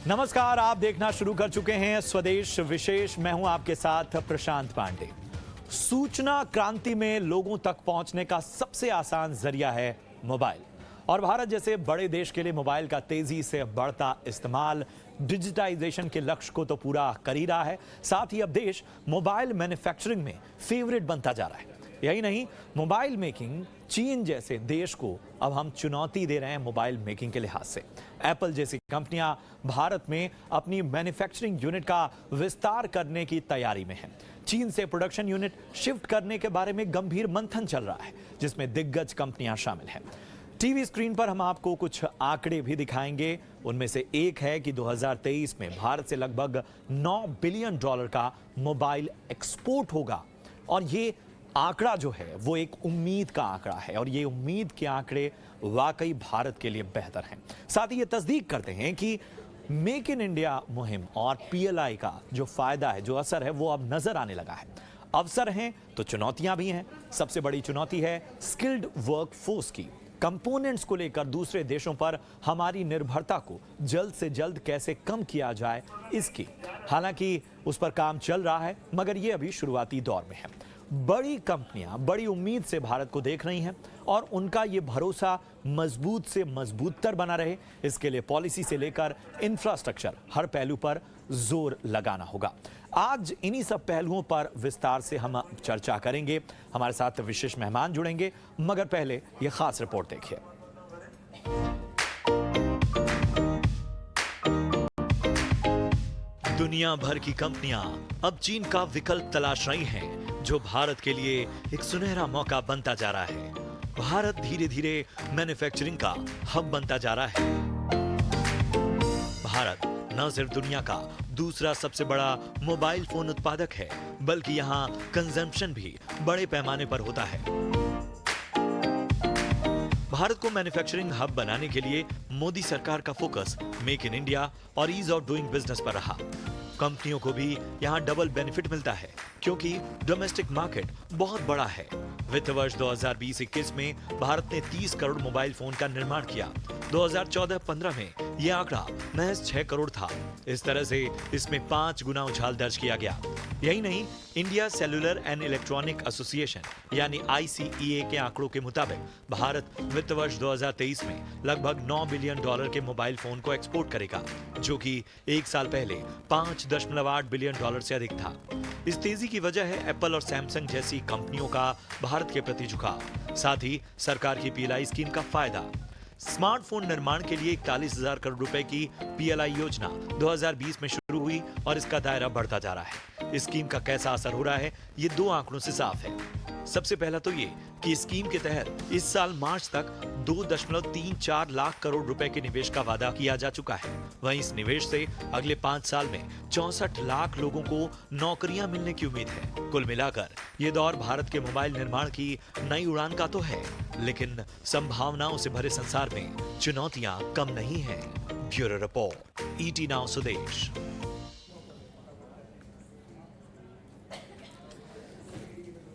नमस्कार, आप देखना शुरू कर चुके हैं स्वदेश विशेष। मैं हूं आपके साथ प्रशांत पांडे। सूचना क्रांति में लोगों तक पहुंचने का सबसे आसान जरिया है मोबाइल, और भारत जैसे बड़े देश के लिए मोबाइल का तेजी से बढ़ता इस्तेमाल डिजिटाइजेशन के लक्ष्य को तो पूरा कर ही रहा है। साथ ही अब देश मोबाइल मैन्युफैक्चरिंग में फेवरेट बनता जा रहा है। यही नहीं, मोबाइल मेकिंग चीन जैसे देश को अब हम चुनौती दे रहे हैं मोबाइल मेकिंग के लिहाज से। एप्पल जैसी कंपनियां भारत में अपनी मैन्युफैक्चरिंग यूनिट का विस्तार करने की तैयारी में हैं। चीन से प्रोडक्शन यूनिट शिफ्ट करने के बारे में गंभीर मंथन चल रहा है, जिसमें दिग्गज कंपनियां शामिल हैं। टीवी स्क्रीन पर हम आपको कुछ आंकड़े भी दिखाएंगे। उनमें से एक है कि 2023 में भारत से लगभग $9 बिलियन का मोबाइल एक्सपोर्ट होगा, और ये आंकड़ा जो है वो एक उम्मीद का आंकड़ा है, और ये उम्मीद के आंकड़े वाकई भारत के लिए बेहतर हैं। साथ ही ये तस्दीक करते हैं कि मेक इन इंडिया मुहिम और पीएलआई का जो फायदा है, जो असर है, वो अब नजर आने लगा है। अवसर हैं तो चुनौतियां भी हैं। सबसे बड़ी चुनौती है स्किल्ड वर्क फोर्स की। कंपोनेंट्स को लेकर दूसरे देशों पर हमारी निर्भरता को जल्द से जल्द कैसे कम किया जाए, इसकी। हालांकि उस पर काम चल रहा है, मगर ये अभी शुरुआती दौर में है। बड़ी कंपनियां बड़ी उम्मीद से भारत को देख रही हैं, और उनका ये भरोसा मजबूत से मजबूतर बना रहे, इसके लिए पॉलिसी से लेकर इंफ्रास्ट्रक्चर हर पहलू पर जोर लगाना होगा। आज इन्हीं सब पहलुओं पर विस्तार से हम चर्चा करेंगे। हमारे साथ विशेष मेहमान जुड़ेंगे, मगर पहले ये खास रिपोर्ट देखिए। दुनिया भर की कंपनियां अब चीन का विकल्प तलाश रही हैं, जो भारत के लिए एक सुनहरा मौका बनता जा रहा है। भारत धीरे धीरे मैन्युफैक्चरिंग का हब बनता जा रहा है। भारत न सिर्फ दुनिया का दूसरा सबसे बड़ा मोबाइल फोन उत्पादक है, बल्कि यहाँ कंजम्पशन भी बड़े पैमाने पर होता है। भारत को मैन्युफैक्चरिंग हब बनाने के लिए मोदी सरकार का फोकस मेक इन इंडिया और ईज ऑफ डूइंग बिजनेस पर रहा। कंपनियों को भी यहाँ डबल बेनिफिट मिलता है, क्योंकि डोमेस्टिक मार्केट बहुत बड़ा है। वित्त वर्ष 2020-21 में भारत ने 30 करोड़ मोबाइल फोन का निर्माण किया। 2014-15 में यह आंकड़ा महज 6 करोड़ था। इस तरह से इसमें 5 गुना उछाल दर्ज किया गया। यही नहीं, India cellular and electronic association यानी ICEA के आंकड़ों के मुताबिक भारत वित्त वर्ष 2023 में लगभग $9 बिलियन के मोबाइल फोन को एक्सपोर्ट करेगा, जो कि एक साल पहले $5.8 बिलियन से अधिक था। इस तेजी की वजह है एप्पल और सैमसंग जैसी कंपनियों का भारत के प्रति झुकाव, साथ ही सरकार की पीएलआई स्कीम का फायदा। स्मार्टफोन निर्माण के लिए 41,000 करोड़ रुपए की पीएलआई योजना 2020 में शुरू हुई, और इसका दायरा बढ़ता जा रहा है। इस स्कीम का कैसा असर हो रहा है, ये 2 आंकड़ों से साफ है। सबसे पहला तो ये कि स्कीम के तहत इस साल मार्च तक 2.34 लाख करोड़ रुपए के निवेश का वादा किया जा चुका है। वहीं इस निवेश से अगले 5 साल में 64 लाख लोगों को नौकरियां मिलने की उम्मीद है। कुल मिलाकर ये दौर भारत के मोबाइल निर्माण की नई उड़ान का तो है, लेकिन संभावनाओं से भरे संसार में चुनौतियां कम नहीं हैं। ब्यूरो रिपोर्ट, ET नाउ स्वदेश।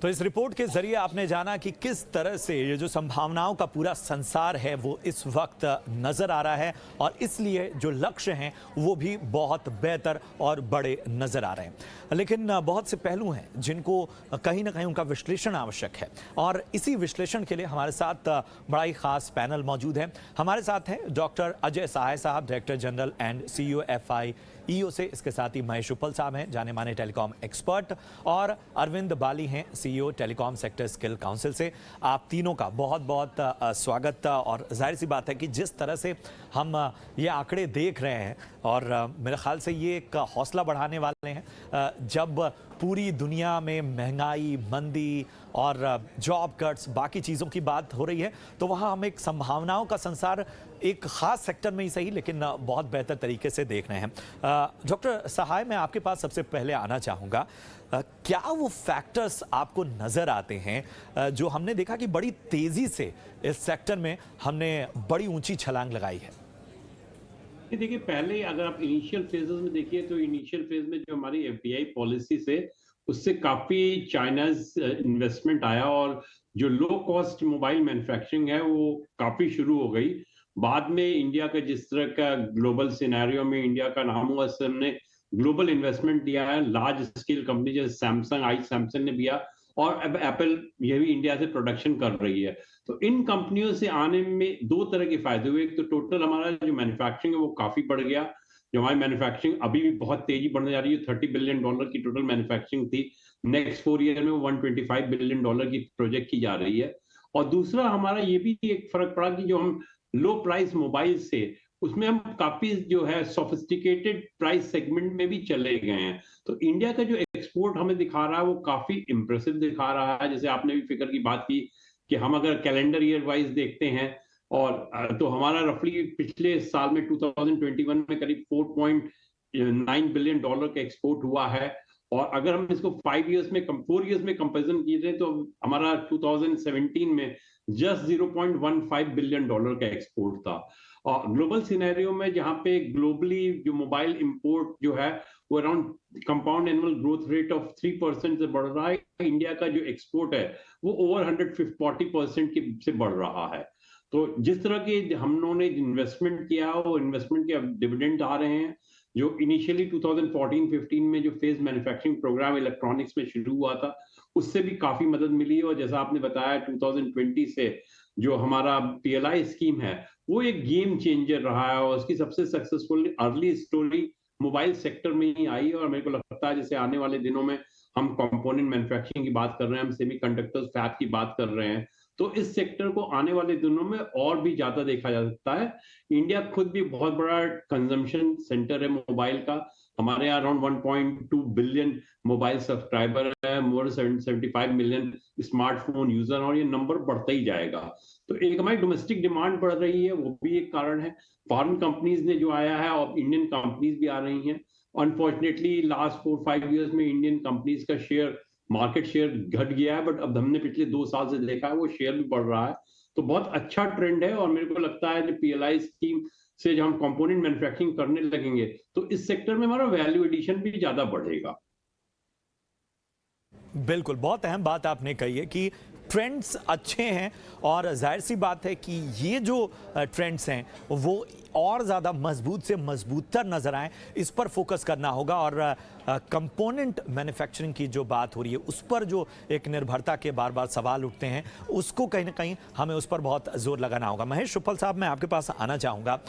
तो इस रिपोर्ट के जरिए आपने जाना कि किस तरह से ये जो संभावनाओं का पूरा संसार है वो इस वक्त नजर आ रहा है, और इसलिए जो लक्ष्य हैं वो भी बहुत बेहतर और बड़े नजर आ रहे हैं। लेकिन बहुत से पहलू हैं जिनको कहीं ना कहीं उनका विश्लेषण आवश्यक है, और इसी विश्लेषण के लिए हमारे साथ बड़ा ही खास पैनल मौजूद है। हमारे साथ हैं डॉक्टर अजय सहाय साहब, director general and CEO FIEO से। इसके साथ ही महेश उपल साहब हैं, जाने माने टेलीकॉम एक्सपर्ट, और अरविंद बाली हैं, CEO telecom sector skill council से। आप तीनों का बहुत बहुत स्वागत। और जाहिर सी बात है कि जिस तरह से हम ये आंकड़े देख रहे हैं, और मेरे ख्याल से ये एक हौसला बढ़ाने वाले हैं। जब पूरी दुनिया में महंगाई, मंदी और जॉब कट्स, बाकी चीज़ों की बात हो रही है, तो वहाँ हम एक संभावनाओं का संसार एक खास सेक्टर में ही सही, लेकिन बहुत बेहतर तरीके से देख रहे हैं। डॉक्टर सहाय, मैं आपके पास सबसे पहले आना चाहूँगा। क्या वो फैक्टर्स आपको नज़र आते हैं जो हमने देखा कि बड़ी तेज़ी से इस सेक्टर में हमने बड़ी ऊंची छलांग लगाई है? देखिए, पहले अगर आप इनिशियल फेजेस में देखिए, तो इनिशियल फेज में जो हमारी एफडीआई पॉलिसी से उससे काफी चाइनाज इन्वेस्टमेंट आया, और जो लो कॉस्ट मोबाइल मैन्युफैक्चरिंग है वो काफी शुरू हो गई। बाद में इंडिया का जिस तरह का ग्लोबल सिनेरियो में इंडिया का नाम हुआ, हमने ग्लोबल इन्वेस्टमेंट दिया है, लार्ज स्केल कंपनी जैसे सैमसंग, आई सैमसंग ने दिया, और अब एप्पल ये भी इंडिया से प्रोडक्शन कर रही है। तो इन कंपनियों से आने में दो तरह के फायदे हुए। एक तो टोटल हमारा जो मैन्युफैक्चरिंग है वो काफी बढ़ गया, जो हमारी मैन्युफैक्चरिंग अभी भी बहुत तेजी बढ़ने जा रही है। $30 बिलियन की टोटल मैन्युफैक्चरिंग थी, नेक्स्ट 4 ईयर में $125 बिलियन की प्रोजेक्ट की जा रही है। और दूसरा हमारा ये भी एक फर्क पड़ा कि जो हम लो प्राइस मोबाइल से, उसमें हम काफी जो है सोफिस्टिकेटेड प्राइस सेगमेंट में भी चले गए हैं। तो इंडिया का जो एक्सपोर्ट हमें दिखा रहा है वो काफी इंप्रेसिव दिखा रहा है। जैसे आपने भी फिगर की बात की कि हम अगर कैलेंडर ईयर वाइज देखते हैं, और तो हमारा रफली पिछले साल में 2021 में करीब $4.9 बिलियन का एक्सपोर्ट हुआ है। और अगर हम इसको 4 इयर्स में कंपेरिजन कीजिए तो हमारा 2017 में जस्ट $0.15 बिलियन का एक्सपोर्ट था। और ग्लोबल सिनेरियो में जहां पे ग्लोबली जो मोबाइल इंपोर्ट जो है वो around compound annual growth rate of 3% से बढ़ रहा है, इंडिया का जो एक्सपोर्ट है वो ओवर 140% से बढ़ रहा है। तो जिस तरह के हम लोगों ने इन्वेस्टमेंट किया, वो इन्वेस्टमेंट के डिविडेंड आ रहे हैं। जो इनिशियली 2014-15 में जो फेज मैन्युफैक्चरिंग प्रोग्राम इलेक्ट्रॉनिक्स में शुरू हुआ था, उससे भी काफी मदद मिली। और जैसा आपने बताया 2020 से जो हमारा पीएलआई स्कीम है वो एक गेम चेंजर रहा है, और उसकी सबसे successful early story mobile sector में ही आई। और मेरे को लगता है जैसे आने वाले दिनों में हम कंपोनेंट मैन्युफैक्चरिंग की बात कर रहे हैं, हम सेमीकंडक्टर्स फैब की बात कर रहे हैं, तो इस सेक्टर को आने वाले दिनों में और भी ज्यादा देखा जा सकता है। इंडिया खुद भी बहुत बड़ा कंजम्पशन सेंटर है मोबाइल का। हमारे यहाँ अराउंड 1.2 बिलियन मोबाइल सब्सक्राइबर है, मोर 75 मिलियन स्मार्टफोन यूजर, और ये नंबर बढ़ता ही जाएगा। तो एक हमारी डोमेस्टिक डिमांड बढ़ रही है, वो भी एक कारण है। फॉरेन कंपनीज ने जो आया है और इंडियन कंपनीज भी आ रही हैं। अनफॉर्चुनेटली लास्ट 4-5 ईयर्स में इंडियन कंपनीज का शेयर, मार्केट शेयर घट गया है, बट अब हमने पिछले 2 साल से देखा है वो शेयर भी बढ़ रहा है। तो बहुत अच्छा ट्रेंड है। और मेरे को लगता है पीएलआई स्कीम से जब हम कंपोनेंट मैन्युफैक्चरिंग करने लगेंगे तो इस सेक्टर में हमारा वैल्यू एडिशन भी ज्यादा बढ़ेगा। बिल्कुल, बहुत अहम बात आपने कही है कि ट्रेंड्स अच्छे हैं, और जाहिर सी बात है कि ये जो ट्रेंड्स हैं वो और ज़्यादा मजबूत से मजबूतर नज़र आएँ, इस पर फोकस करना होगा। और कंपोनेंट मैन्युफैक्चरिंग की जो बात हो रही है उस पर जो एक निर्भरता के बार बार सवाल उठते हैं, उसको कहीं ना कहीं हमें उस पर बहुत जोर लगाना होगा। महेश शुक्ल साहब, मैं आपके पास आना चाहूँगा।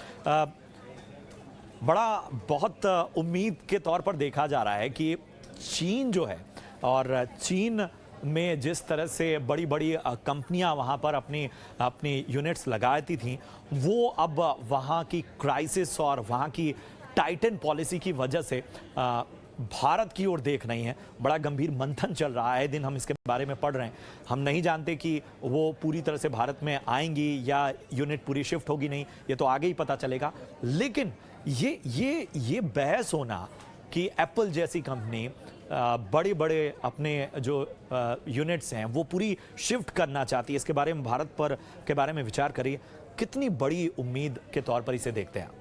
बड़ा बहुत उम्मीद के तौर पर देखा जा रहा है कि चीन जो है, और चीन में जिस तरह से बड़ी बड़ी कंपनियां वहां पर अपनी अपनी यूनिट्स लगाती थीं, वो अब वहां की क्राइसिस और वहां की टाइटन पॉलिसी की वजह से भारत की ओर देख रही हैं। बड़ा गंभीर मंथन चल रहा है, दिन हम इसके बारे में पढ़ रहे हैं। हम नहीं जानते कि वो पूरी तरह से भारत में आएंगी या यूनिट पूरी शिफ्ट होगी, नहीं, ये तो आगे ही पता चलेगा। लेकिन ये बहस होना कि एप्पल जैसी कंपनी बड़े बड़े अपने जो यूनिट्स हैं वो पूरी शिफ्ट करना चाहती है, इसके बारे में भारत पर के बारे में विचार करिए। कितनी बड़ी उम्मीद के तौर पर इसे देखते हैं आप?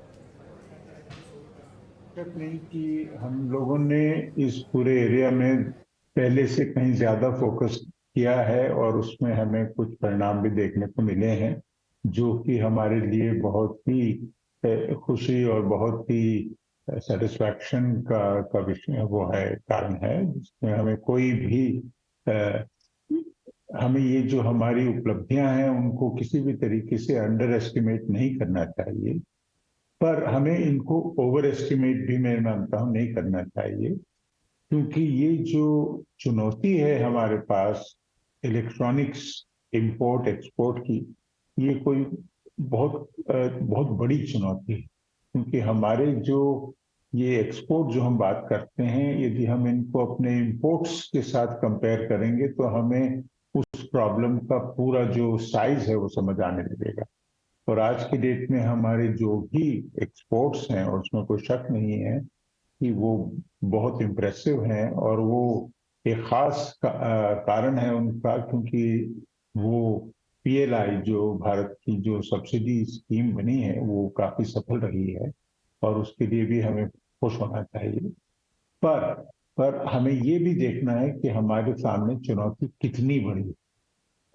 शक नहीं कि हम लोगों ने इस पूरे एरिया में पहले से कहीं ज्यादा फोकस किया है, और उसमें हमें कुछ परिणाम भी देखने को मिले हैं जो कि हमारे लिए बहुत ही खुशी और बहुत ही सेटिस्फैक्शन का विषय वो है, कारण है, जिसमें हमें कोई भी हमें ये जो हमारी उपलब्धियां हैं उनको किसी भी तरीके से अंडर एस्टिमेट नहीं करना चाहिए, पर हमें इनको ओवर एस्टिमेट भी मैं मानता हूं नहीं करना चाहिए। क्योंकि ये जो चुनौती है हमारे पास इलेक्ट्रॉनिक्स इंपोर्ट एक्सपोर्ट की, ये कोई बहुत बड़ी चुनौती है। क्योंकि हमारे जो ये एक्सपोर्ट जो हम बात करते हैं, यदि हम इनको अपने इंपोर्ट्स के साथ कंपेयर करेंगे तो हमें उस प्रॉब्लम का पूरा जो साइज है वो समझ आने लगेगा। और आज की डेट में हमारे जो भी एक्सपोर्ट्स हैं, और उसमें कोई शक नहीं है कि वो बहुत इम्प्रेसिव हैं, और वो एक खास कारण है उनका, क्योंकि वो पीएलआई जो भारत की जो सब्सिडी स्कीम बनी है वो काफी सफल रही है, और उसके लिए भी हमें खुश होना चाहिए। पर हमें ये भी देखना है कि हमारे सामने चुनौती कितनी बड़ी है।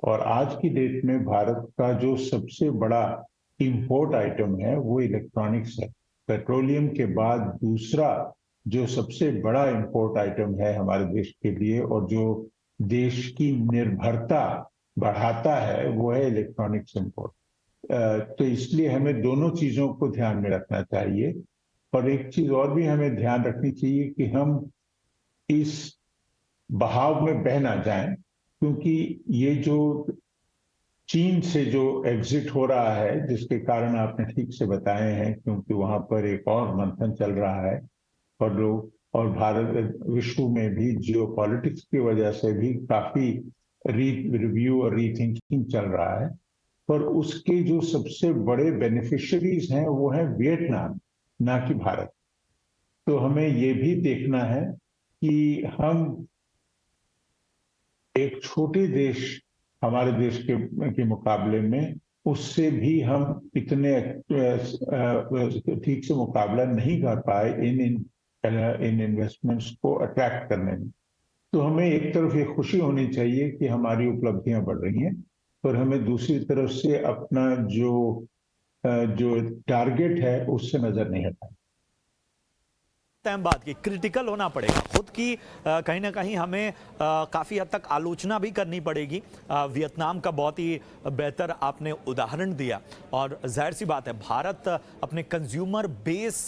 और आज की डेट में भारत का जो सबसे बड़ा इंपोर्ट आइटम है वो इलेक्ट्रॉनिक्स है। पेट्रोलियम के बाद दूसरा जो सबसे बड़ा इंपोर्ट आइटम है हमारे देश के लिए और जो देश की निर्भरता बढ़ाता है वो है इलेक्ट्रॉनिक्स इंपोर्ट। तो इसलिए हमें दोनों चीजों को ध्यान में रखना चाहिए। और एक चीज और भी हमें ध्यान रखनी चाहिए कि हम इस बहाव में बह ना जाएं, क्योंकि ये जो चीन से जो एग्जिट हो रहा है, जिसके कारण आपने ठीक से बताए हैं, क्योंकि वहां पर एक और मंथन चल रहा है और लोग और भारत विश्व में भी जियो पॉलिटिक्स की वजह से भी काफी रिव्यू और रीथिंकिंग चल रहा है, पर उसके जो सबसे बड़े बेनिफिशियरीज हैं वो है वियतनाम, ना कि भारत। तो हमें ये भी देखना है कि हम एक छोटे देश हमारे देश के मुकाबले में उससे भी हम इतने ठीक से मुकाबला नहीं कर पाए इन इन्वेस्टमेंट्स को अट्रैक्ट करने में। तो हमें एक तरफ ये खुशी होनी चाहिए कि हमारी उपलब्धियां बढ़ रही हैं, पर हमें दूसरी तरफ से अपना जो टारगेट है उससे नजर नहीं हटाना। अहम बात की क्रिटिकल होना पड़ेगा खुद की, कहीं ना कहीं हमें काफ़ी हद तक आलोचना भी करनी पड़ेगी। वियतनाम का बहुत ही बेहतर आपने उदाहरण दिया और जाहिर सी बात है भारत अपने कंज्यूमर बेस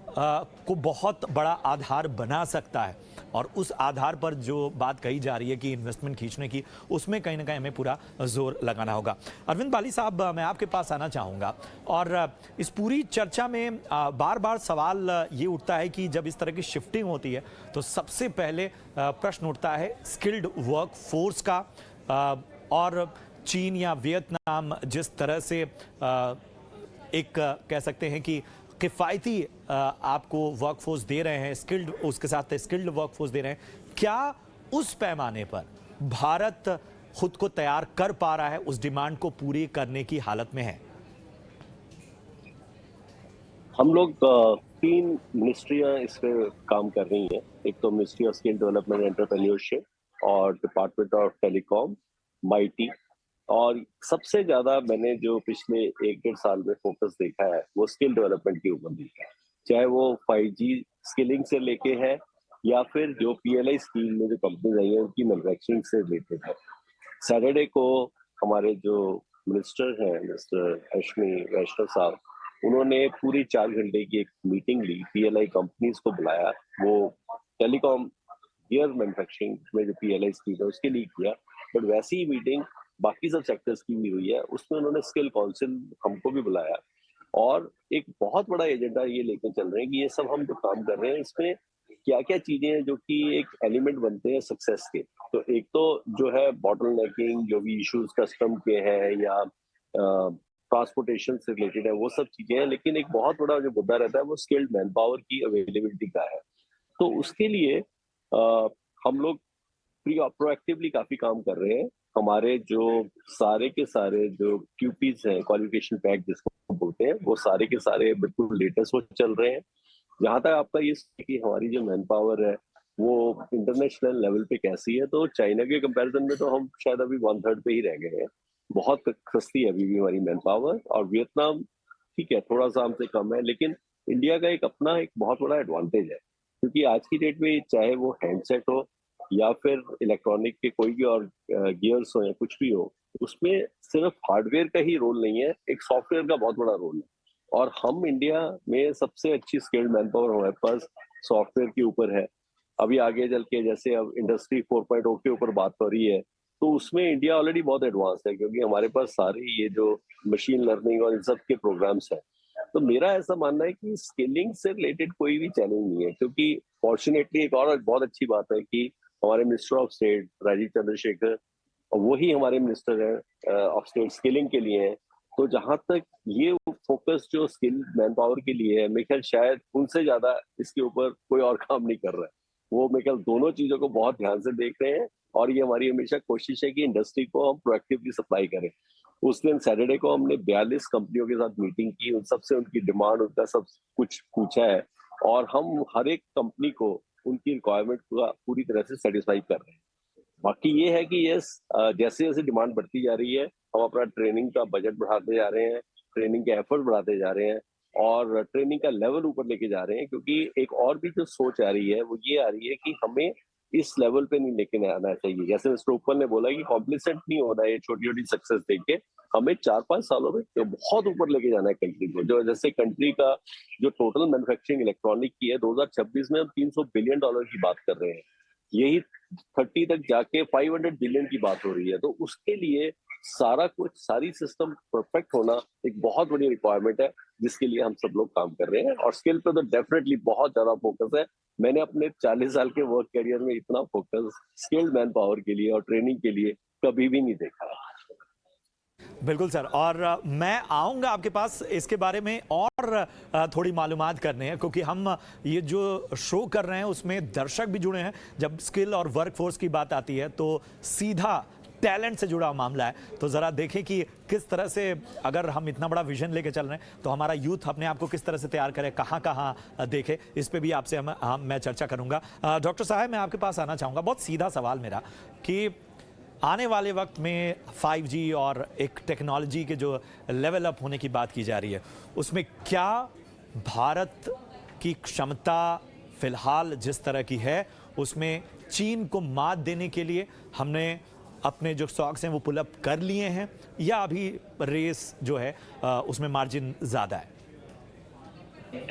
को बहुत बड़ा आधार बना सकता है और उस आधार पर जो बात कही जा रही है कि इन्वेस्टमेंट खींचने की, उसमें कहीं ना कहीं हमें पूरा जोर लगाना होगा। अरविंद बाली साहब, मैं आपके पास आना चाहूँगा और इस पूरी चर्चा में बार बार सवाल ये उठता है कि जब इस तरह की शिफ्टिंग होती है तो सबसे पहले प्रश्न उठता है स्किल्ड वर्क फोर्स का। और चीन या वियतनाम जिस तरह से एक कह सकते हैं कि किफ़ायती आपको वर्कफोर्स दे रहे हैं, स्किल्ड, उसके साथ स्किल्ड वर्कफोर्स दे रहे हैं, क्या उस पैमाने पर भारत खुद को तैयार कर पा रहा है, उस डिमांड को पूरी करने की हालत में है? हम लोग 3 मिनिस्ट्रियां इस पे काम कर रही हैं। एक तो ministry of skill development entrepreneurship और डिपार्टमेंट ऑफ टेलीकॉम, माईटी। और सबसे ज्यादा मैंने जो पिछले 1-1.5 साल में फोकस देखा है वो स्किल डेवलपमेंट के ऊपर देखा है, चाहे वो 5G स्किलिंग से लेके है या फिर जो PLI स्कीम में जो कंपनीज आई है उनकी मैन्युफैक्चरिंग से रिलेटेड है। सैटरडे को हमारे जो मिनिस्टर हैं, मिस्टर अश्विनी वैष्णव साहब, उन्होंने पूरी 4 घंटे की एक मीटिंग ली, PLI कंपनीज को बुलाया। वो टेलीकॉम गियर मैन्युफैक्चरिंग में जो PLI स्कीम है उसके लिए किया, बट वैसी ही मीटिंग बाकी सब सेक्टर्स की भी हुई है। उसमें उन्होंने स्किल काउंसिल हमको भी बुलाया और एक बहुत बड़ा एजेंडा ये लेकर चल रहे हैं कि ये सब हम जो काम कर रहे हैं इसमें क्या क्या चीजें हैं जो कि एक एलिमेंट बनते हैं सक्सेस के। तो एक तो जो है बॉटल नेकिंग, जो भी इश्यूज कस्टम के हैं या ट्रांसपोर्टेशन से रिलेटेड है, वो सब चीजें हैं। लेकिन एक बहुत बड़ा जो मुद्दा रहता है वो स्किल्ड मैन पावर की अवेलेबिलिटी का है। तो उसके लिए हम लोग प्रोएक्टिवली काफी काम कर रहे हैं। हमारे जो सारे के सारे जो QPs हैं, क्वालिफिकेशन पैक जिसको बोलते हैं, वो सारे के सारे बिल्कुल लेटेस्ट वो चल रहे हैं। जहां तक आपका ये कि हमारी जो मैन पावर है वो इंटरनेशनल लेवल पे कैसी है, तो चाइना के कंपैरिजन में तो हम शायद अभी 1/3 पे ही रह गए हैं। बहुत सस्ती है अभी भी हमारी मैन पावर। और वियतनाम ठीक है थोड़ा सा हमसे कम है, लेकिन इंडिया का एक अपना एक बहुत बड़ा एडवांटेज है, क्योंकि आज की डेट में चाहे वो हैंडसेट हो या फिर इलेक्ट्रॉनिक के कोई भी और गियर्स हो या कुछ भी हो, उसमें सिर्फ हार्डवेयर का ही रोल नहीं है, एक सॉफ्टवेयर का बहुत बड़ा रोल है। और हम इंडिया में सबसे अच्छी स्किल्ड मैन पावर हमारे पास सॉफ्टवेयर के ऊपर है। अभी आगे चल के जैसे अब इंडस्ट्री 4.0 के ऊपर बात हो रही है, तो उसमें इंडिया ऑलरेडी बहुत एडवांस है, क्योंकि हमारे पास सारे ये जो मशीन लर्निंग और इन सब के प्रोग्राम्स हैं। तो मेरा ऐसा मानना है कि स्किलिंग से रिलेटेड कोई भी चैलेंज नहीं है, क्योंकि फॉर्चुनेटली एक और बहुत अच्छी बात है कि हमारे minister of state Rajeev Chandrasekhar, और वही हमारे मिनिस्टर है ऑफ स्टेट स्किलिंग के लिए है। तो जहां तक ये फोकस जो स्किल मैन पावर के लिए है, मेरे ख्याल शायद उनसे ज्यादा इसके ऊपर कोई और काम नहीं कर रहा है। वो मेरे ख्याल दोनों चीजों को बहुत ध्यान से देख रहे हैं और ये हमारी हमेशा कोशिश है कि इंडस्ट्री को हम प्रोएक्टिवली सप्लाई करें। उस दिन सैटरडे को हमने 42 कंपनियों के साथ मीटिंग की, उन सबसे उनकी डिमांड, उनका सब कुछ पूछा है और हम हर एक कंपनी को उनकी रिक्वायरमेंट पूरी तरह से सेटिस्फाई कर रहे हैं। बाकी ये है कि यस, जैसे जैसे डिमांड बढ़ती जा रही है हम अपना ट्रेनिंग का बजट बढ़ाते जा रहे हैं, ट्रेनिंग के एफर्ट बढ़ाते जा रहे हैं और ट्रेनिंग का लेवल ऊपर लेके जा रहे हैं, क्योंकि एक और भी जो सोच आ रही है वो ये आ रही है कि हमें इस लेवल पे नहीं लेके आना चाहिए। जैसे मिस्टर उपल ने बोला कि कॉम्प्लिसेंट नहीं होना है ये छोटी छोटी सक्सेस देख के, हमें 4-5 सालों में तो बहुत ऊपर लेके जाना है कंट्री को। जो जैसे कंट्री का जो टोटल मैन्युफैक्चरिंग इलेक्ट्रॉनिक की है 2026 में हम $300 बिलियन की बात कर रहे हैं, यही 30 तक जाके 500 बिलियन की बात हो रही है। तो उसके लिए सारा कुछ, सारी सिस्टम परफेक्ट होना एक बहुत बड़ी रिक्वायरमेंट है, जिसके लिए हम सब लोग काम कर रहे हैं। और स्किल पे तो डेफिनेटली बहुत ज्यादा फोकस है। मैंने अपने 40 साल के वर्क करियर में इतना फोकस स्किल्ड मैन पावर के लिए और ट्रेनिंग के लिए कभी भी नहीं देखा। बिल्कुल सर, और मैं आऊँगा आपके पास इसके बारे में और थोड़ी मालूमात करने हैं, क्योंकि हम ये जो शो कर रहे हैं उसमें दर्शक भी जुड़े हैं। जब स्किल और वर्कफोर्स की बात आती है तो सीधा टैलेंट से जुड़ा मामला है। तो ज़रा देखें कि किस तरह से, अगर हम इतना बड़ा विजन लेके चल रहे हैं तो हमारा यूथ अपने आप को किस तरह से तैयार करे, कहाँ कहाँ देखे, इस पे भी आपसे मैं चर्चा करूँगा। डॉक्टर साहब, मैं आपके पास आना चाहूँगा। बहुत सीधा सवाल मेरा कि आने वाले वक्त में 5G और एक टेक्नोलॉजी के जो लेवल अप होने की बात की जा रही है, उसमें क्या भारत की क्षमता फिलहाल जिस तरह की है उसमें चीन को मात देने के लिए हमने अपने जो स्टॉक्स हैं वो पुल अप कर लिए हैं, या अभी रेस जो है उसमें मार्जिन ज़्यादा है?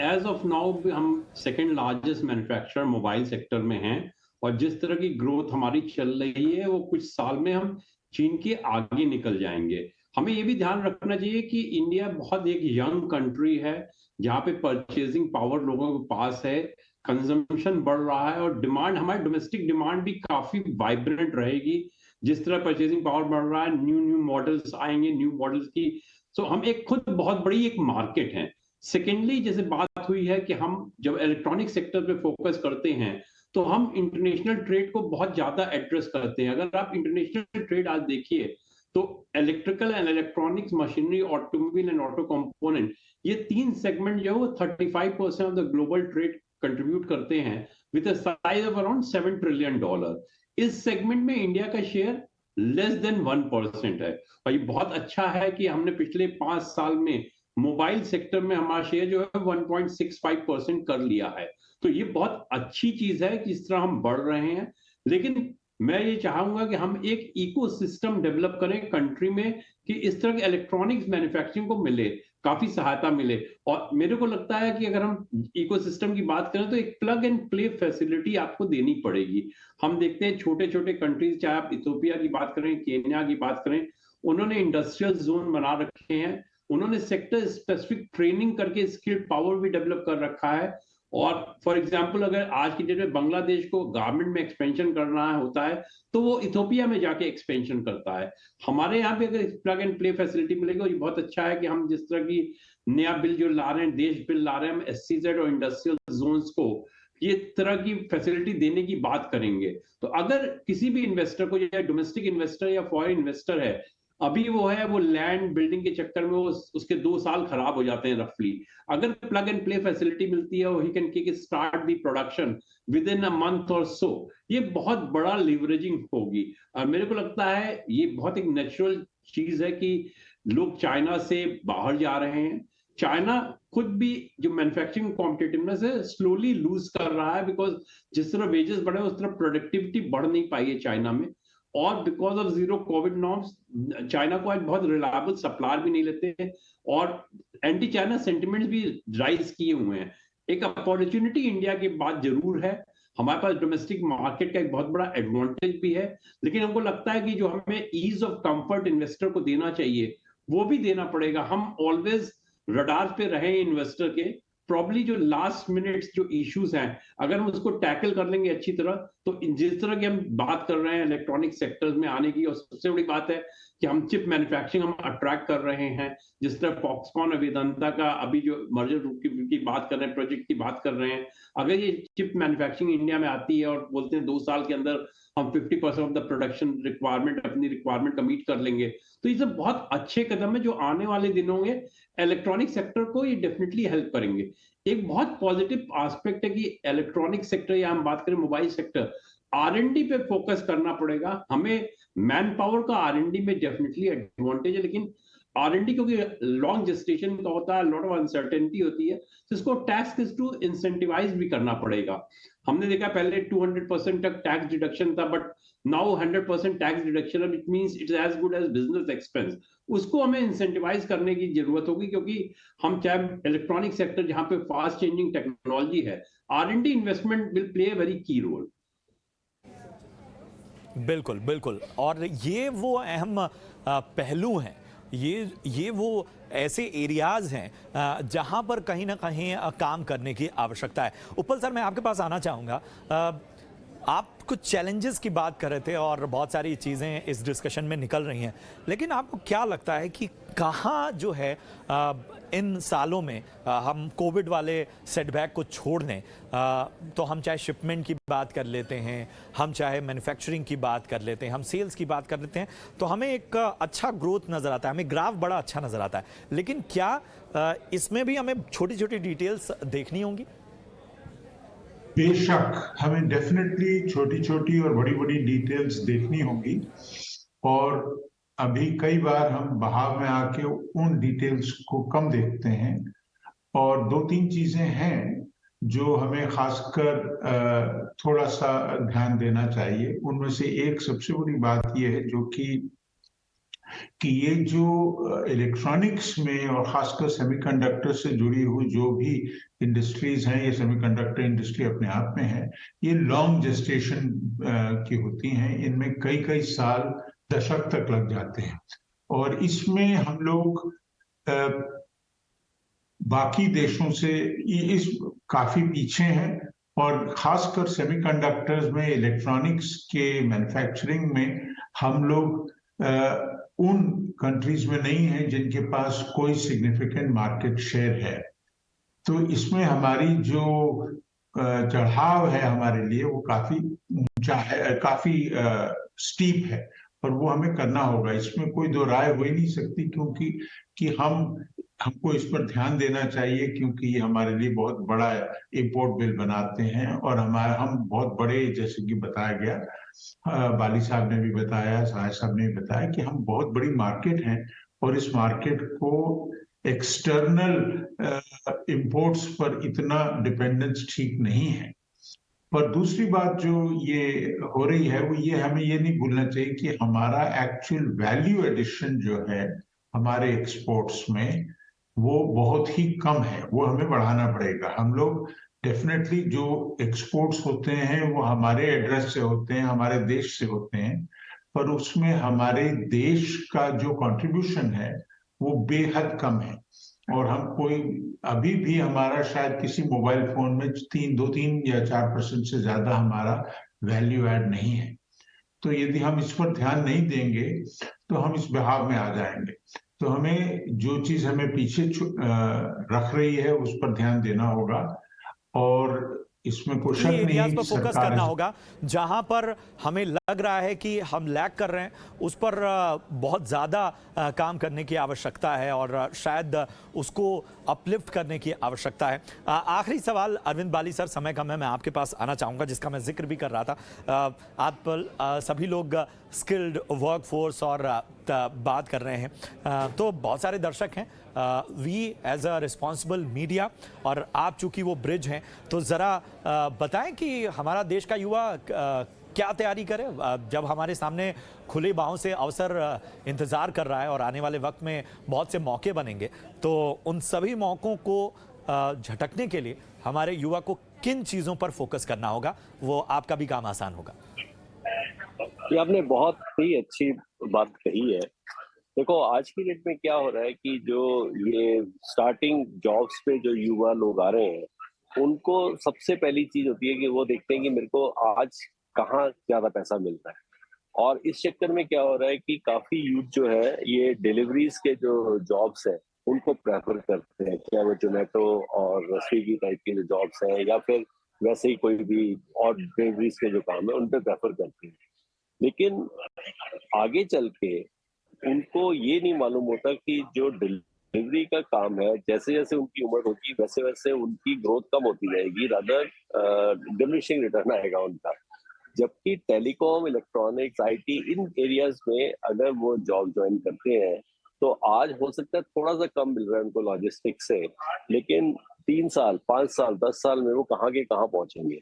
एज ऑफ नाउ हम second largest manufacturer mobile sector में हैं, और जिस तरह की ग्रोथ हमारी चल रही है वो कुछ साल में हम चीन के आगे निकल जाएंगे। हमें ये भी ध्यान रखना चाहिए कि इंडिया बहुत एक यंग कंट्री है, जहाँ पे परचेजिंग पावर लोगों के पास है, कंजम्पशन बढ़ रहा है, और डिमांड, हमारी डोमेस्टिक डिमांड भी काफी वाइब्रेंट रहेगी। जिस तरह परचेजिंग पावर बढ़ रहा है, न्यू मॉडल्स आएंगे, न्यू मॉडल्स की, सो हम एक खुद बहुत बड़ी एक मार्केट है। सेकेंडली, जैसे बात हुई है कि हम जब इलेक्ट्रॉनिक सेक्टर पे फोकस करते हैं तो हम इंटरनेशनल ट्रेड को बहुत ज्यादा एड्रेस करते हैं। अगर आप इंटरनेशनल ट्रेड आज देखिए तो electrical and electronics, machinery, automobile and auto component, ये 3 सेगमेंट जो है वो 35% of the global trade contribute करते हैं with a size of around $7 trillion. इस सेगमेंट में इंडिया का शेयर लेस देन 1% है, और ये बहुत अच्छा है कि हमने पिछले 5 साल में मोबाइल सेक्टर में हमारा शेयर जो है 1.65% कर लिया है। तो ये बहुत अच्छी चीज है कि इस तरह हम बढ़ रहे हैं। लेकिन मैं ये चाहूंगा कि हम एक इकोसिस्टम डेवलप करें कंट्री में, कि इस तरह के इलेक्ट्रॉनिक्स मैन्युफैक्चरिंग को मिले, काफी सहायता मिले। और मेरे को लगता है कि अगर हम इकोसिस्टम की बात करें तो एक प्लग एंड प्ले फैसिलिटी आपको देनी पड़ेगी। हम देखते हैं छोटे छोटे कंट्रीज, चाहे आप इथियोपिया की बात करें, केन्या की बात करें, उन्होंने इंडस्ट्रियल जोन बना रखे हैं, उन्होंने सेक्टर स्पेसिफिक ट्रेनिंग करके स्किल्ड पावर भी डेवलप कर रखा है। और फॉर एग्जांपल, अगर आज की डेट में बांग्लादेश को गारमेंट में एक्सपेंशन करना होता है तो वो इथियोपिया में जाके एक्सपेंशन करता है। हमारे यहाँ पे अगर प्लग एंड प्ले फैसिलिटी मिलेगी, और ये बहुत अच्छा है कि हम जिस तरह की नया बिल जो ला रहे हैं, देश बिल ला रहे हैं, हम SCZ और इंडस्ट्रियल जोन्स को ये तरह की फैसिलिटी देने की बात करेंगे। तो अगर किसी भी इन्वेस्टर को, या डोमेस्टिक इन्वेस्टर या फॉरेन इन्वेस्टर है, अभी वो लैंड बिल्डिंग के चक्कर में उसके 2 साल खराब हो जाते हैं रफली, अगर प्लग एंड प्ले फैसिलिटी मिलती है और he can kick start the production with in a month और सो, ये बहुत बड़ा लीवरेजिंग होगी। और मेरे को लगता है ये बहुत एक नेचुरल चीज है कि लोग चाइना से बाहर जा रहे हैं। चाइना खुद भी जो मैन्युफैक्चरिंग कॉम्पिटिटिवनेस है स्लोली लूज कर रहा है, बिकॉज जिस तरह वेजेस बढ़े उस तरह प्रोडक्टिविटी बढ़ नहीं पाई है चाइना में। और because of zero Covid norms, China को आज बहुत रिलायबल सप्लायर भी नहीं लेते हैं, और एंटी चाइना सेंटिमेंट्स भी राइज किए हुए हैं। एक अपॉर्चुनिटी इंडिया की बात जरूर है, हमारे पास डोमेस्टिक मार्केट का एक बहुत बड़ा एडवांटेज भी है, लेकिन हमको लगता है कि जो हमें ईज ऑफ कंफर्ट इन्वेस्टर को देना चाहिए वो भी देना पड़ेगा। हम ऑलवेज रडार पे रहे इन्वेस्टर के, प्रॉब्ली जो लास्ट मिनट्स जो इश्यूज हैं, अगर हम उसको टैकल कर लेंगे अच्छी तरह, तो जिस तरह की हम बात कर रहे हैं इलेक्ट्रॉनिक सेक्टर्स में आने की, और सबसे बड़ी बात है कि हम चिप मैन्युफैक्चरिंग हम अट्रैक्ट कर रहे हैं, जिस तरह फॉक्सकॉन और वेदांता का अभी जो मर्जर की बात कर रहे हैं, प्रोजेक्ट की बात कर रहे हैं, अगर ये चिप मैन्युफैक्चरिंग इंडिया में आती है और बोलते हैं 2 साल के अंदर हम 50% ऑफ द प्रोडक्शन रिक्वायरमेंट, अपनी रिक्वायरमेंट का मीट कर लेंगे, तो ये सब बहुत अच्छे कदम है जो आने वाले दिनों में इलेक्ट्रॉनिक सेक्टर को ये डेफिनेटली हेल्प करेंगे। एक बहुत पॉजिटिव एस्पेक्ट है कि इलेक्ट्रॉनिक सेक्टर, या हम बात करें मोबाइल सेक्टर, R&D पे फोकस करना पड़ेगा हमें। मैन पावर का R&D में डेफिनेटली एडवांटेज है, लेकिन R&D क्योंकि लॉन्ग जेस्टेशन का होता है, लॉट ऑफ अनसर्टेनिटी होती है, तो इसको टैक्स के थ्रू इंसेंटिवाइज भी करना पड़ेगा। हमने देखा पहले 200% तक टैक्स डिडक्शन था, but now 100% tax deduction, which means it is as good as business expense. उसको हमें इंसेंटिवाइज करने की जरूरत होगी, क्योंकि हम चाहे इलेक्ट्रॉनिक सेक्टर जहां पे फास्ट चेंजिंग टेक्नोलॉजी है, R&D investment will play a very की रोल। बिल्कुल बिल्कुल, और ये वो अहम पहलू हैं, ये वो ऐसे एरियाज हैं जहां पर कहीं ना कहीं काम करने की आवश्यकता है। उपल सर, मैं आपके पास आना चाहूँगा। आप कुछ चैलेंजेस की बात कर रहे थे और बहुत सारी चीज़ें इस डिस्कशन में निकल रही हैं, लेकिन आपको क्या लगता है कि कहाँ जो है इन सालों में हम कोविड वाले सेटबैक को छोड़ दें तो हम चाहे शिपमेंट की बात कर लेते हैं, हम चाहे मैन्युफैक्चरिंग की बात कर लेते हैं, हम सेल्स की बात कर लेते हैं, तो हमें एक अच्छा ग्रोथ नज़र आता है, हमें ग्राफ बड़ा अच्छा नज़र आता है। लेकिन क्या इसमें भी हमें छोटी छोटी डिटेल्स देखनी होंगी? बेशक हमें डेफिनेटली छोटी छोटी और बड़ी बड़ी डिटेल्स देखनी होंगी, और अभी कई बार हम बहाव में आके उन डिटेल्स को कम देखते हैं। और दो तीन चीजें हैं जो हमें खासकर थोड़ा सा ध्यान देना चाहिए। उनमें से एक सबसे बड़ी बात यह है जो कि ये जो इलेक्ट्रॉनिक्स में और खासकर सेमीकंडक्टर से जुड़ी हुई जो भी इंडस्ट्रीज हैं, ये सेमीकंडक्टर इंडस्ट्री अपने आप में है, ये लॉन्ग जेस्टेशन की होती हैं। इनमें कई कई साल, दशक तक लग जाते हैं, और इसमें हम लोग बाकी देशों से इस काफी पीछे हैं। और खासकर सेमीकंडक्टर्स में, इलेक्ट्रॉनिक्स के मैन्युफैक्चरिंग में हम लोग उन कंट्रीज में नहीं है जिनके पास कोई सिग्निफिकेंट मार्केट शेयर है। तो इसमें हमारी जो चढ़ाव है हमारे लिए वो काफी ऊंचा है, काफी स्टीप है, और वो हमें करना होगा। इसमें कोई दो राय हो ही नहीं सकती, क्योंकि हमको इस पर ध्यान देना चाहिए, क्योंकि ये हमारे लिए बहुत बड़ा इम्पोर्ट बिल बनाते हैं। और हम बहुत बड़े, जैसे कि बताया गया, बाली साहब ने भी बताया, सहाय साहब ने भी बताया कि हम बहुत बड़ी मार्केट हैं, और इस मार्केट को एक्सटर्नल इंपोर्ट्स पर इतना डिपेंडेंस ठीक नहीं है। पर दूसरी बात जो ये हो रही है वो ये, हमें ये नहीं भूलना चाहिए कि हमारा एक्चुअल वैल्यू एडिशन जो है हमारे एक्सपोर्ट्स में, वो बहुत ही कम है। वो हमें बढ़ाना पड़ेगा। हम लोग डेफिनेटली जो एक्सपोर्ट्स होते हैं वो हमारे एड्रेस से होते हैं, हमारे देश से होते हैं, पर उसमें हमारे देश का जो कंट्रीब्यूशन है वो बेहद कम है। और हम कोई, अभी भी हमारा शायद किसी मोबाइल फोन में 2-3 या 4% से ज्यादा हमारा वैल्यू ऐड नहीं है। तो यदि हम इस पर ध्यान नहीं देंगे तो हम इस बहाव में आ जाएंगे। तो हमें जो चीज हमें पीछे रख रही है उस पर ध्यान देना होगा, और इसमें कोई शक नहीं है एरियाज पर कि फोकस सरकार करना होगा जहां पर हमें लग रहा है कि हम लैग कर रहे हैं, उस पर बहुत ज़्यादा काम करने की आवश्यकता है और शायद उसको अपलिफ्ट करने की आवश्यकता है। आखिरी सवाल अरविंद बाली सर, समय कम है, मैं आपके पास आना चाहूँगा, जिसका मैं जिक्र भी कर रहा था। आप सभी लोग स्किल्ड वर्क फोर्स और बात कर रहे हैं, तो बहुत सारे दर्शक हैं, we as a responsible media, और आप चूंकि वो ब्रिज हैं, तो ज़रा बताएं कि हमारा देश का युवा क्या तैयारी करे जब हमारे सामने खुली बाहों से अवसर इंतज़ार कर रहा है और आने वाले वक्त में बहुत से मौके बनेंगे, तो उन सभी मौक़ों को झटकने के लिए हमारे युवा को किन चीज़ों पर फोकस करना होगा, वो आपका भी काम आसान होगा। ये आपने बहुत ही अच्छी बात कही है। देखो, आज की डेट में क्या हो रहा है कि जो ये स्टार्टिंग जॉब्स पे जो युवा लोग आ रहे हैं, उनको सबसे पहली चीज होती है कि वो देखते हैं कि मेरे को आज कहाँ ज्यादा पैसा मिल रहा है। और इस चक्कर में क्या हो रहा है कि काफी यूथ जो है ये डिलीवरीज के जो जॉब्स हैं उनको प्रेफर करते हैं, चाहे वो जोमेटो और स्विगी टाइप के जो जॉब्स हैं या फिर वैसे ही कोई भी और डिलीवरीज के जो काम है उन पे प्रेफर करते हैं। लेकिन आगे चल के उनको ये नहीं मालूम होता कि जो डिलीवरी का काम है, जैसे जैसे उनकी उम्र होगी वैसे वैसे उनकी ग्रोथ कम होती जाएगी, रादर डिमिनिशिंग रिटर्न आएगा उनका। जबकि telecom, electronics, IT, in areas में अगर वो जॉब ज्वाइन करते हैं तो आज हो सकता है थोड़ा सा कम मिल रहा है उनको लॉजिस्टिक्स से, लेकिन 3 साल, 5 साल, 10 साल में वो कहाँ के कहाँ पहुंचेंगे।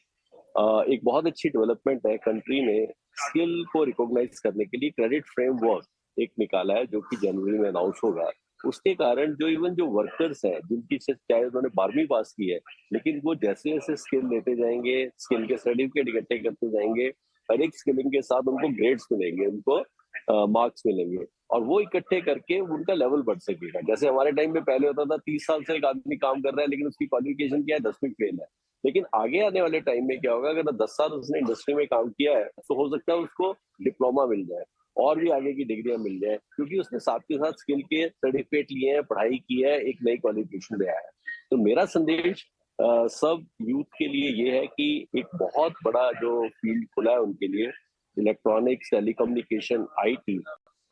एक बहुत अच्छी डेवलपमेंट है, कंट्री ने स्किल को रिकॉग्नाइज करने के लिए क्रेडिट फ्रेमवर्क एक निकाला है, जो कि जनवरी में अनाउंस होगा। उसके कारण जो वर्कर्स हैं, जिनकी चाहे उन्होंने 12वीं पास की है, लेकिन वो जैसे जैसे स्किल लेते जाएंगे, स्किल के सर्टिफिकेट इकट्ठे करते जाएंगे, हर एक स्किलिंग के साथ उनको ग्रेड्स मिलेंगे, उनको मार्क्स मिलेंगे, और वो इकट्ठे करके उनका लेवल बढ़ सकेगा। जैसे हमारे टाइम में पहले होता था 30 साल से एक आदमी काम कर रहा है, लेकिन उसकी क्वालिफिकेशन क्या है, 10वीं फेल है। लेकिन आगे आने वाले टाइम में क्या होगा, अगर 10 साल उसने इंडस्ट्री में काम किया है, तो हो सकता है उसको डिप्लोमा मिल जाए और भी आगे की डिग्रियां मिल जाए, क्योंकि उसने साथ के साथ स्किल के सर्टिफिकेट लिए हैं, पढ़ाई की है, एक नई क्वालिफिकेशन लिया है। तो मेरा संदेश सब यूथ के लिए ये है कि एक बहुत बड़ा जो फील्ड खुला है उनके लिए, इलेक्ट्रॉनिक्स, टेलीकम्युनिकेशन, IT,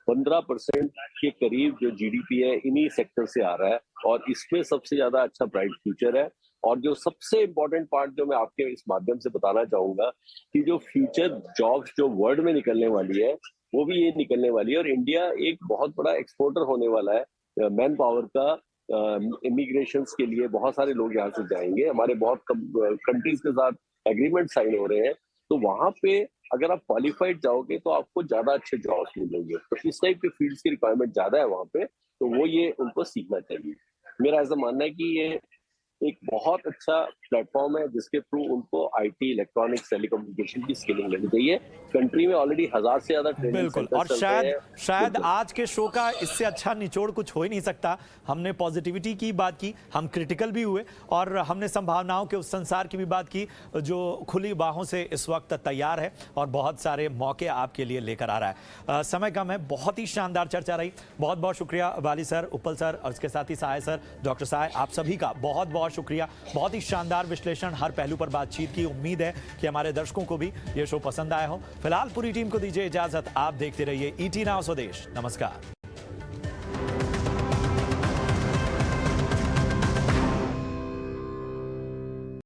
15% के करीब जो GDP है इन्हीं सेक्टर से आ रहा है, और इसमें सबसे ज्यादा अच्छा ब्राइट फ्यूचर है। और जो सबसे इम्पोर्टेंट पार्ट जो मैं आपके इस माध्यम से बताना चाहूंगा, कि जो फ्यूचर जॉब्स जो वर्ल्ड में निकलने वाली है, वो भी ये निकलने वाली है, और इंडिया एक बहुत बड़ा एक्सपोर्टर होने वाला है मैन पावर का। इमिग्रेशन के लिए बहुत सारे लोग यहाँ से जाएंगे, हमारे बहुत कंट्रीज के साथ एग्रीमेंट साइन हो रहे हैं, तो वहां पे अगर आप क्वालिफाइड जाओगे तो आपको ज्यादा अच्छे जॉब्स मिलेंगे। तो इस टाइप के फील्ड्स की रिक्वायरमेंट ज्यादा है वहां पे, तो वो ये उनको सीखना चाहिए। मेरा ऐसा मानना है कि ये एक बहुत अच्छा प्लेटफॉर्म है, जिसके थ्रू उनको IT, इलेक्ट्रॉनिक्स, टेलीकम्युनिकेशन की स्किलिंग लेनी चाहिए। कंट्री में ऑलरेडी 1000 से ज्यादा ट्रेनिंग बिल्कुल, सेंटर्स और चल रहे हैं। शायद आज के शो का इससे अच्छा निचोड़ कुछ हो ही नहीं सकता। हमने पॉजिटिविटी की बात की, हम क्रिटिकल भी हुए, और हमने संभावनाओं के उस संसार की भी बात की जो खुली बाहों से इस वक्त तैयार है और बहुत सारे मौके आपके लिए लेकर आ रहा है। समय कम है, बहुत ही शानदार चर्चा रही। बहुत बहुत शुक्रिया वाली सर, उपल सर, और उसके साथ ही सहाय सर, डॉक्टर सहाय, आप सभी का बहुत बहुत शुक्रिया। बहुत ही शानदार विश्लेषण, हर पहलू पर बातचीत की। उम्मीद है कि हमारे दर्शकों को भी ये शो पसंद आया हो। फिलहाल पूरी टीम को दीजिए इजाजत, आप देखते रहिए ET Now स्वदेश। नमस्कार।